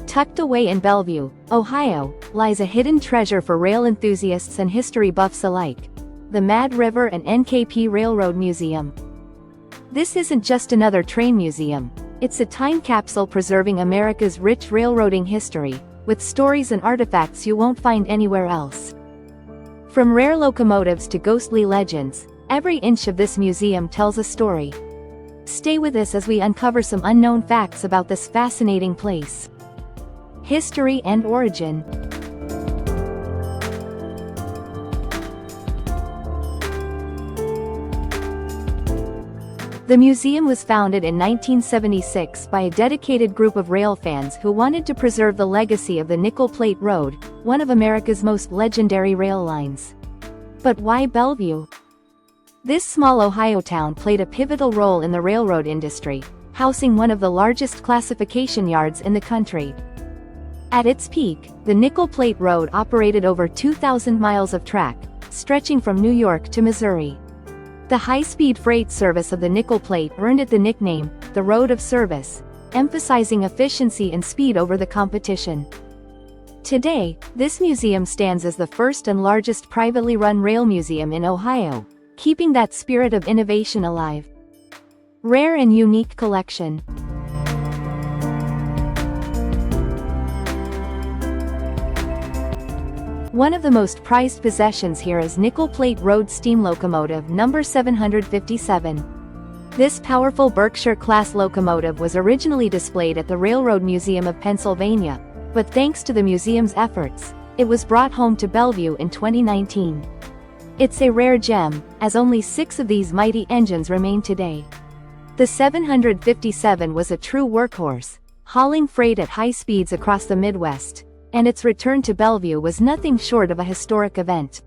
Tucked away in Bellevue, Ohio, lies a hidden treasure for rail enthusiasts and history buffs alike: the Mad River and NKP Railroad Museum. This isn't just another train museum, it's a time capsule preserving America's rich railroading history, with stories and artifacts you won't find anywhere else. From rare locomotives to ghostly legends, every inch of this museum tells a story. Stay with us as we uncover some unknown facts about this fascinating place. History and origin. The museum was founded in 1976 by a dedicated group of rail fans who wanted to preserve the legacy of the Nickel Plate Road, one of America's most legendary rail lines. But why Bellevue? This small Ohio town played a pivotal role in the railroad industry, housing one of the largest classification yards in the country. At its peak, the Nickel Plate Road operated over 2,000 miles of track, stretching from New York to Missouri. The high-speed freight service of the Nickel Plate earned it the nickname, the Road of Service, emphasizing efficiency and speed over the competition. Today, this museum stands as the first and largest privately run rail museum in Ohio, keeping that spirit of innovation alive. Rare and unique collection. One of the most prized possessions here is Nickel Plate Road steam locomotive number 757. This powerful Berkshire-class locomotive was originally displayed at the Railroad Museum of Pennsylvania, but thanks to the museum's efforts, it was brought home to Bellevue in 2019. It's a rare gem, as only 6 of these mighty engines remain today. The 757 was a true workhorse, hauling freight at high speeds across the Midwest, and its return to Bellevue was nothing short of a historic event.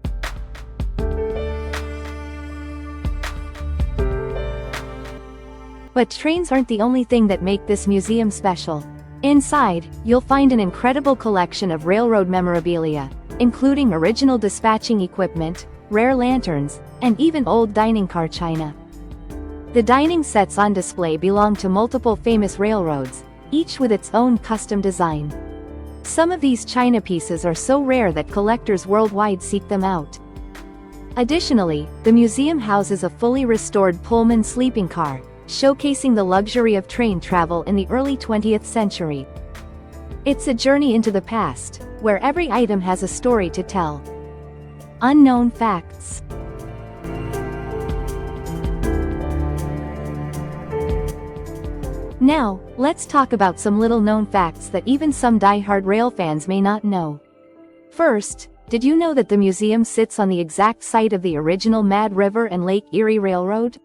But trains aren't the only thing that make this museum special. Inside, you'll find an incredible collection of railroad memorabilia, including original dispatching equipment, rare lanterns, and even old dining car china. The dining sets on display belong to multiple famous railroads, each with its own custom design. Some of these china pieces are so rare that collectors worldwide seek them out. Additionally, the museum houses a fully restored Pullman sleeping car, showcasing the luxury of train travel in the early 20th century. It's a journey into the past, where every item has a story to tell. Unknown facts. Now, let's talk about some little-known facts that even some die-hard rail fans may not know. First, did you know that the museum sits on the exact site of the original Mad River and Lake Erie Railroad?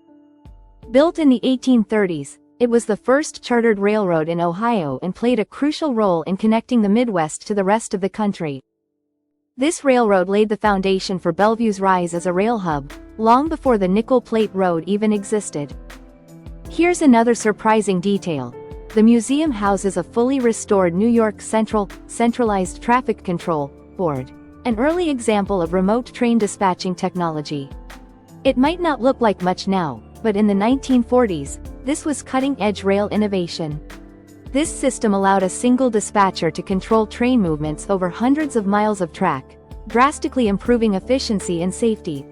Built in the 1830s, it was the first chartered railroad in Ohio and played a crucial role in connecting the Midwest to the rest of the country. This railroad laid the foundation for Bellevue's rise as a rail hub, long before the Nickel Plate Road even existed. Here's another surprising detail. The museum houses a fully restored New York Centralized Traffic Control Board, an early example of remote train dispatching technology. It might not look like much now, but in the 1940s, this was cutting-edge rail innovation. This system allowed a single dispatcher to control train movements over hundreds of miles of track, drastically improving efficiency and safety.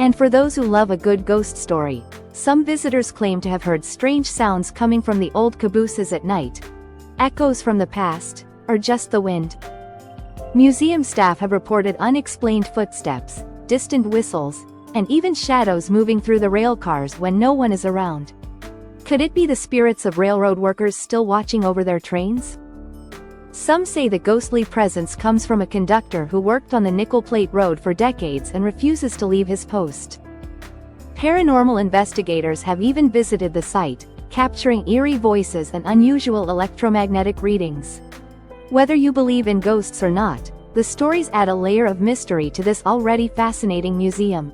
And for those who love a good ghost story, some visitors claim to have heard strange sounds coming from the old cabooses at night. Echoes from the past, or just the wind. Museum staff have reported unexplained footsteps, distant whistles, and even shadows moving through the rail cars when no one is around. Could it be the spirits of railroad workers still watching over their trains? Some say the ghostly presence comes from a conductor who worked on the Nickel Plate Road for decades and refuses to leave his post. Paranormal investigators have even visited the site, capturing eerie voices and unusual electromagnetic readings. Whether you believe in ghosts or not, the stories add a layer of mystery to this already fascinating museum.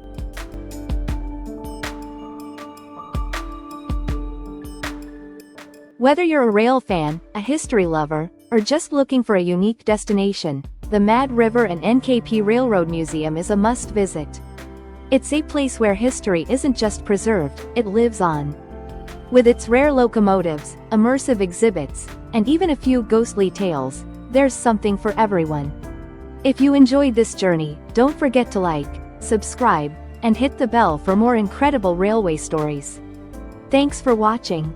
Whether you're a rail fan, a history lover, or just looking for a unique destination, the Mad River and NKP Railroad Museum is a must-visit. It's a place where history isn't just preserved, it lives on. With its rare locomotives, immersive exhibits, and even a few ghostly tales, there's something for everyone. If you enjoyed this journey, don't forget to like, subscribe, and hit the bell for more incredible railway stories. Thanks for watching.